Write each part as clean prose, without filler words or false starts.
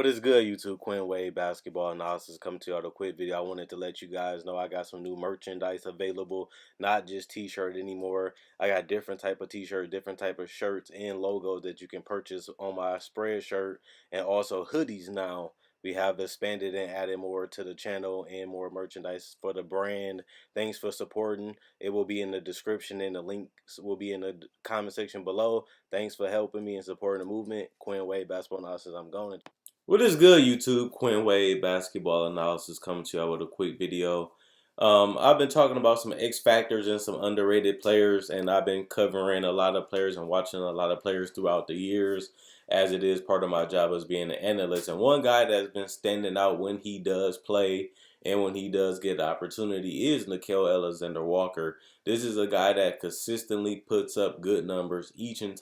is good, YouTube? Quinn Wade Basketball Analysis coming to you with a quick video. I wanted to let you guys know I got some new merchandise available, not just t-shirt anymore. I got different type of t-shirt, different type of shirts and logos that you can purchase on my spread shirt, and also hoodies now. We have expanded and added more to the channel and more merchandise for the brand. Thanks for supporting. It will be in the description and the links will be in the comment section below. Thanks for helping me and supporting the movement. Quinn Wade Basketball Analysis. I'm going. What is good, YouTube? Quinn Wade Basketball Analysis coming to you with a quick video. I've been talking about some X factors and some underrated players, and I've been covering a lot of players and watching a lot of players throughout the years, as it is part of my job as being an analyst. And one guy that's been standing out when he does play and when he does get the opportunity is Nickeil Alexander-Walker. This is a guy that consistently puts up good numbers each and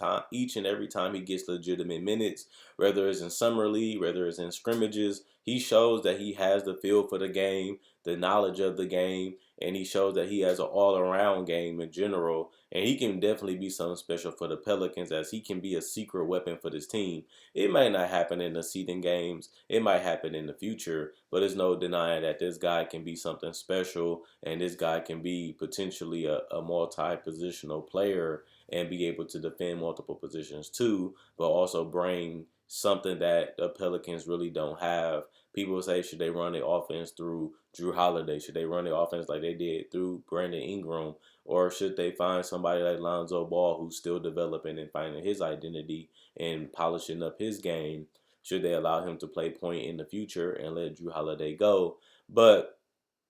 every time he gets legitimate minutes, whether it's in summer league, whether it's in scrimmages. He shows that he has the feel for the game, the knowledge of the game, and he shows that he has an all-around game in general. And he can definitely be something special for the Pelicans, as he can be a secret weapon for this team. It might not happen in the seeding games. It might happen in the future, but there's no denying that this guy can be something special, and this guy can be potentially a multi-positional player and be able to defend multiple positions too, but also bring something that the Pelicans really don't have. People say, should they run the offense through Drew Holiday? Should they run the offense like they did through Brandon Ingram? Or should they find somebody like Lonzo Ball, who's still developing and finding his identity and polishing up his game? Should they allow him to play point in the future and let Drew Holiday go? But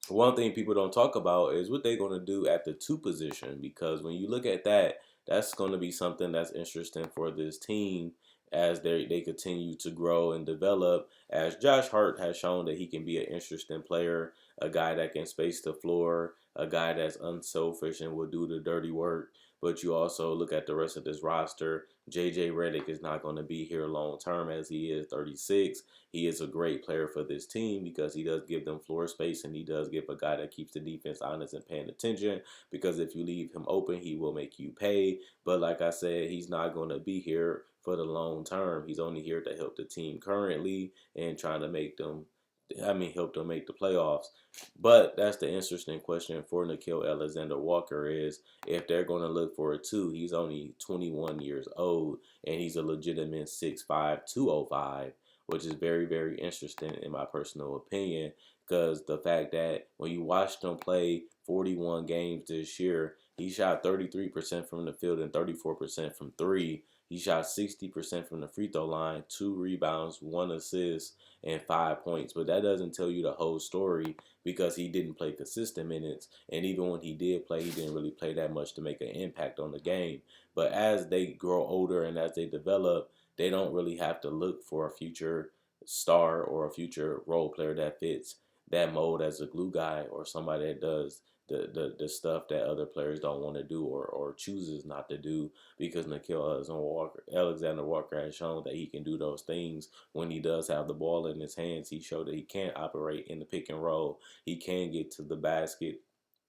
one thing people don't talk about is what they're going to do at the two position, because when you look at that, that's going to be something that's interesting for this team as they continue to grow and develop, as Josh Hart has shown that he can be an interesting player, a guy that can space the floor, a guy that's unselfish and will do the dirty work. But you also look at the rest of this roster. JJ Redick is not going to be here long term, as he is 36. He is a great player for this team because he does give them floor space, and he does give a guy that keeps the defense honest and paying attention, because if you leave him open, he will make you pay. But like I said, he's not going to be here for the long term. He's only here to help the team currently and trying to make them, help them make the playoffs. But that's the interesting question for Nickeil Alexander-Walker, is if they're going to look for a two. He's only 21 years old, and he's a legitimate 6'5", 205, which is very, very interesting in my personal opinion, because the fact that when you watched him play 41 games this year, he shot 33% from the field and 34% from three. He shot 60% from the free throw line, 2 rebounds, 1 assist, and 5 points. But that doesn't tell you the whole story, because he didn't play consistent minutes. And even when he did play, he didn't really play that much to make an impact on the game. But as they grow older and as they develop, they don't really have to look for a future star or a future role player that fits that mold as a glue guy, or somebody that does the stuff that other players don't want to do, or chooses not to do, because Nickeil Alexander-Walker has shown that he can do those things when he does have the ball in his hands. He showed that he can operate in the pick and roll. He can get to the basket.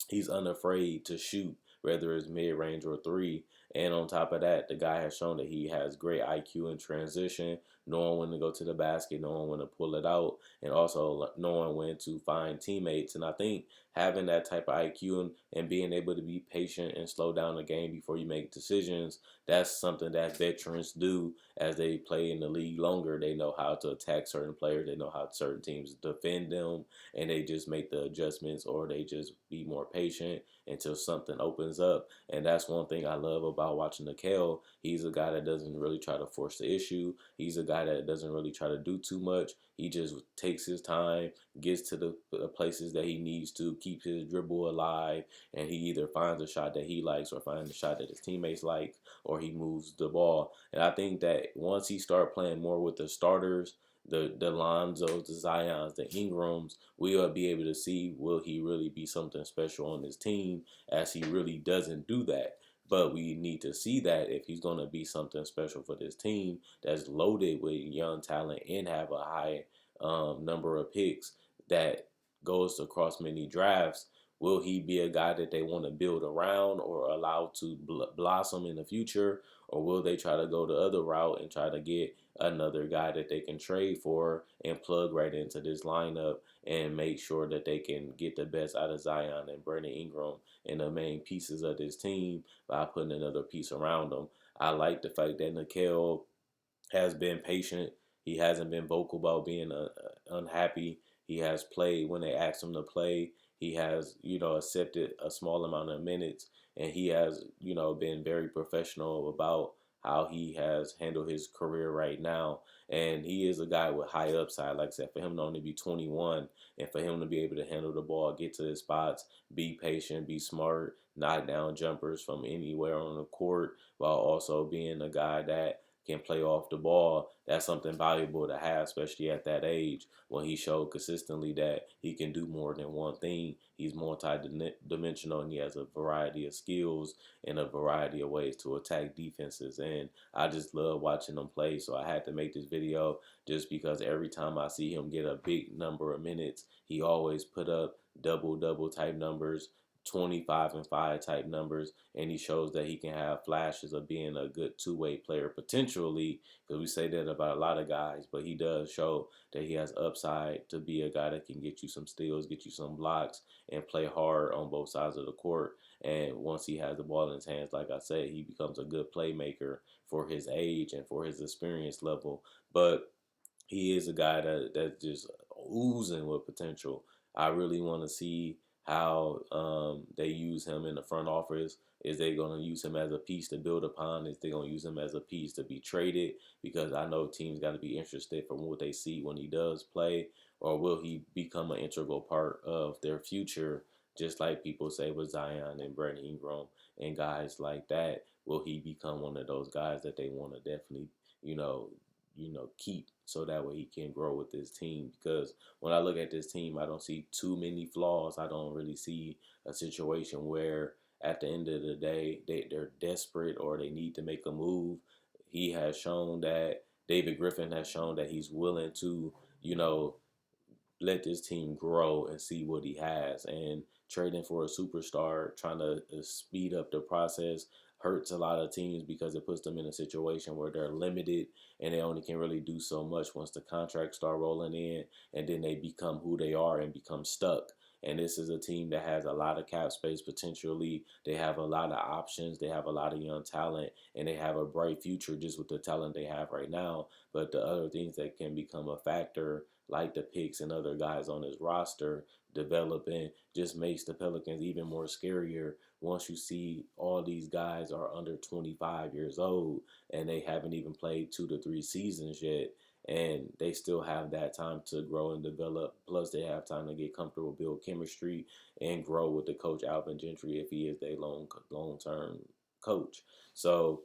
He's unafraid to shoot, whether it's mid-range or three. And on top of that, the guy has shown that he has great IQ in transition, knowing when to go to the basket, knowing when to pull it out, and also knowing when to find teammates. And I think having that type of IQ and being able to be patient and slow down the game before you make decisions, that's something that veterans do as they play in the league longer. They know how to attack certain players. They know how certain teams defend them, and they just make the adjustments, or they just be more patient until something opens up. And that's one thing I love about watching Nickeil. He's a guy that doesn't really try to force the issue. He's a guy that doesn't really try to do too much. He just takes his time, gets to the places that he needs to, keep his dribble alive, and he either finds a shot that he likes or finds a shot that his teammates like, or he moves the ball. And I think that once he starts playing more with the starters, the Lonzos, the Zions, the Ingrams, we'll be able to see, will he really be something special on his team, as he really doesn't do that. But we need to see that if he's going to be something special for this team that's loaded with young talent and have a high number of picks that goes across many drafts. Will he be a guy that they want to build around or allow to blossom in the future? Or will they try to go the other route and try to get another guy that they can trade for and plug right into this lineup and make sure that they can get the best out of Zion and Brandon Ingram and the main pieces of this team by putting another piece around them? I like the fact that Nickel has been patient. He hasn't been vocal about being unhappy. He has played when they asked him to play. He has, accepted a small amount of minutes, and he has, been very professional about how he has handled his career right now. And he is a guy with high upside. Like I said, for him to only be 21 and for him to be able to handle the ball, get to his spots, be patient, be smart, knock down jumpers from anywhere on the court, while also being a guy that can play off the ball, that's something valuable to have, especially at that age when he showed consistently that he can do more than one thing. He's multi-dimensional and he has a variety of skills and a variety of ways to attack defenses. And I just love watching him play. So I had to make this video just because every time I see him get a big number of minutes, he always put up double type numbers, 25 and 5 type numbers, and he shows that he can have flashes of being a good two-way player potentially, because we say that about a lot of guys, but he does show that he has upside to be a guy that can get you some steals, get you some blocks, and play hard on both sides of the court. And once he has the ball in his hands, like I said, he becomes a good playmaker for his age and for his experience level. But he is a guy that's just oozing with potential. I really want to see how they use him in the front office. Is they going to use him as a piece to build upon? Is they going to use him as a piece to be traded? Because I know teams got to be interested from what they see when he does play, or will he become an integral part of their future? Just like people say with Zion and Brandon Ingram and guys like that, will he become one of those guys that they want to definitely, you know, keep so that way he can grow with this team? Because when I look at this team, I don't see too many flaws. I don't really see a situation where at the end of the day they're desperate or they need to make a move. He has shown that David Griffin has shown that he's willing to, you know, let this team grow and see what he has. And trading for a superstar, trying to speed up the process, hurts a lot of teams because it puts them in a situation where they're limited and they only can really do so much once the contracts start rolling in, and then they become who they are and become stuck. And this is a team that has a lot of cap space potentially. They have a lot of options. They have a lot of young talent, and they have a bright future just with the talent they have right now. But the other things that can become a factor, like the picks and other guys on his roster developing, just makes the Pelicans even more scarier once you see all these guys are under 25 years old and they haven't even played 2 to 3 seasons yet. And they still have that time to grow and develop. Plus, they have time to get comfortable, build chemistry, and grow with the coach Alvin Gentry if he is their long term coach. So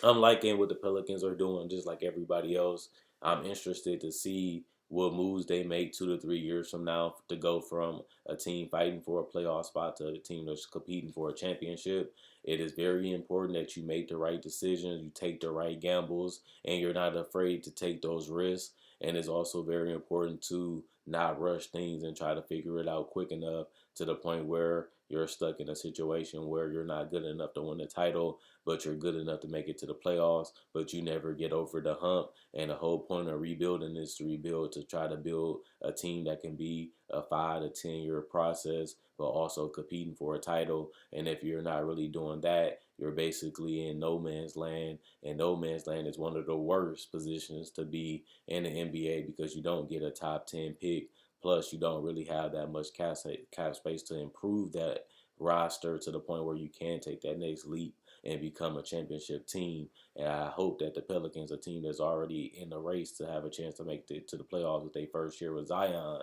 I'm liking what the Pelicans are doing, just like everybody else. I'm interested to see what moves they make 2 to 3 years from now to go from a team fighting for a playoff spot to a team that's competing for a championship. It is very important that you make the right decisions, you take the right gambles, and you're not afraid to take those risks. And it's also very important to not rush things and try to figure it out quick enough to the point where you're stuck in a situation where you're not good enough to win the title, but you're good enough to make it to the playoffs, but you never get over the hump. And the whole point of rebuilding is to rebuild, to try to build a team that can be a 5 to 10 year process, but also competing for a title. And if you're not really doing that, you're basically in no man's land. And no man's land is one of the worst positions to be in the NBA because you don't get a top 10 pick. Plus, you don't really have that much cap space to improve that roster to the point where you can take that next leap and become a championship team. And I hope that the Pelicans, a team that's already in the race to have a chance to make it to the playoffs with their first year with Zion.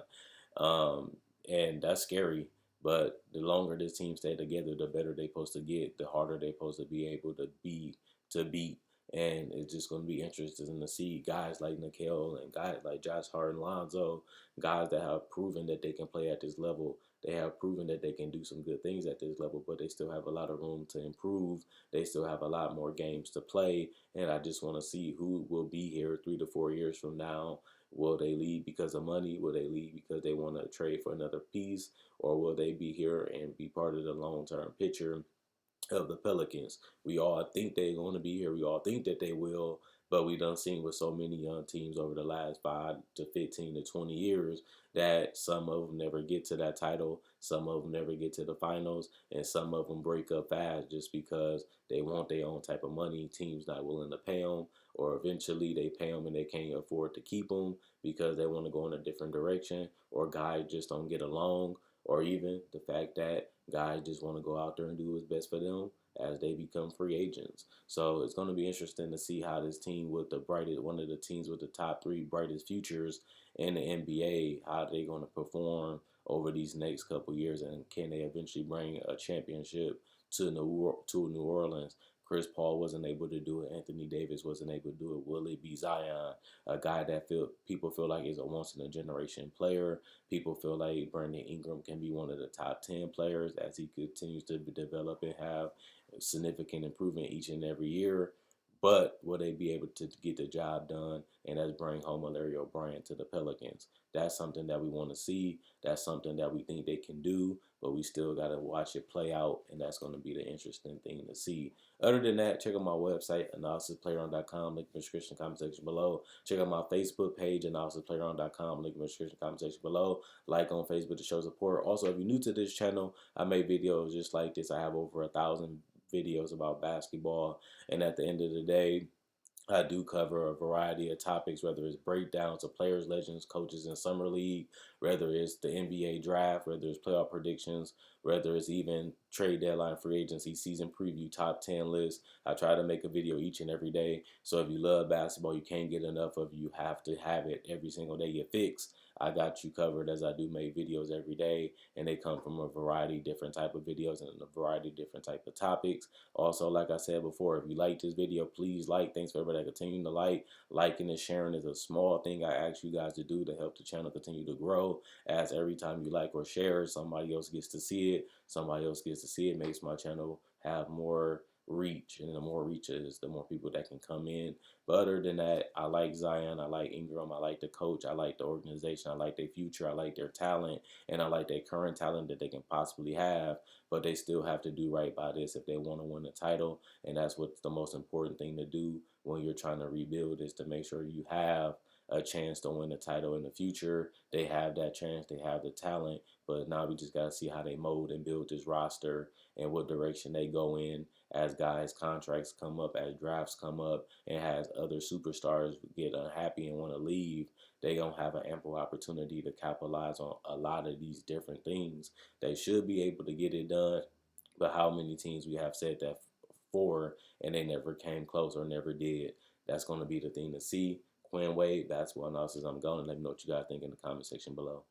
Um, and that's scary. But the longer this team stay together, the better they're supposed to get, the harder they're supposed to be able to beat. And it's just going to be interesting to see guys like Nickel and guys like Josh Hart and Lonzo, guys that have proven that they can play at this level, They have proven that they can do some good things at this level, but they still have a lot of room to improve. They still have a lot more games to play, and I just want to see who will be here 3 to 4 years from now. Will they leave because of money? Will they leave because they want to trade for another piece? Or will they be here and be part of the long-term picture of the Pelicans? We all think they're going to be here. We all think that they will, but we done seen with so many young teams over the last 5 to 15 to 20 years that some of them never get to that title, some of them never get to the finals, and some of them break up fast just because they want their own type of money. Teams not willing to pay them, or eventually they pay them and they can't afford to keep them because they want to go in a different direction, or guys just don't get along, or even the fact that guys just want to go out there and do what's best for them as they become free agents. So it's going to be interesting to see how this team with the brightest, one of the teams with the top three brightest futures in the NBA, how they going to perform over these next couple years, and can they eventually bring a championship to New Orleans? Chris Paul wasn't able to do it. Anthony Davis wasn't able to do it. Will it be Zion, a guy that people feel like is a once in a generation player? People feel like Brandon Ingram can be one of the top 10 players as he continues to develop and have significant improvement each and every year. But will they be able to get the job done? And that's bring home Larry O'Brien to the Pelicans. That's something that we want to see. That's something that we think they can do, but we still got to watch it play out, and that's going to be the interesting thing to see. Other than that, check out my website, analysisplayground.com, link in the description comment section below. Check out my Facebook page, analysisplayground.com, link in the description comment section below. Like on Facebook to show support. Also, if you're new to this channel, I make videos just like this. I have over 1,000 videos about basketball, and at the end of the day, I do cover a variety of topics, whether it's breakdowns of players, legends, coaches in summer league, whether it's the NBA draft, whether it's playoff predictions, whether it's even trade deadline, free agency, season preview, top 10 list. I try to make a video each and every day. So if you love basketball, you can't get enough of it. You have to have it every single day. You fix. I got you covered, as I do make videos every day, and they come from a variety of different type of videos and a variety of different type of topics. Also, like I said before, if you like this video, please like. Thanks for everybody that continue to like. Liking and sharing is a small thing I ask you guys to do to help the channel continue to grow. As every time you like or share, somebody else gets to see it. Somebody else gets to see it. Makes my channel have more reach, and the more reaches, the more people that can come in. But other than that, I like Zion, I like Ingram, I like the coach, I like the organization, I like their future, I like their talent, and I like their current talent that they can possibly have. But they still have to do right by this if they want to win the title, and that's what's the most important thing to do when you're trying to rebuild, is to make sure you have a chance to win the title in the future. They have that chance, they have the talent, but now we just got to see how they mold and build this roster and what direction they go in as guys' contracts come up, as drafts come up, and as other superstars get unhappy and want to leave. They don't have an ample opportunity to capitalize on a lot of these different things. They should be able to get it done, but how many teams we have said that for, and they never came close or never did? That's going to be the thing to see. Quinn Wade, that's what analysis I'm going. Let me know what you guys think in the comment section below.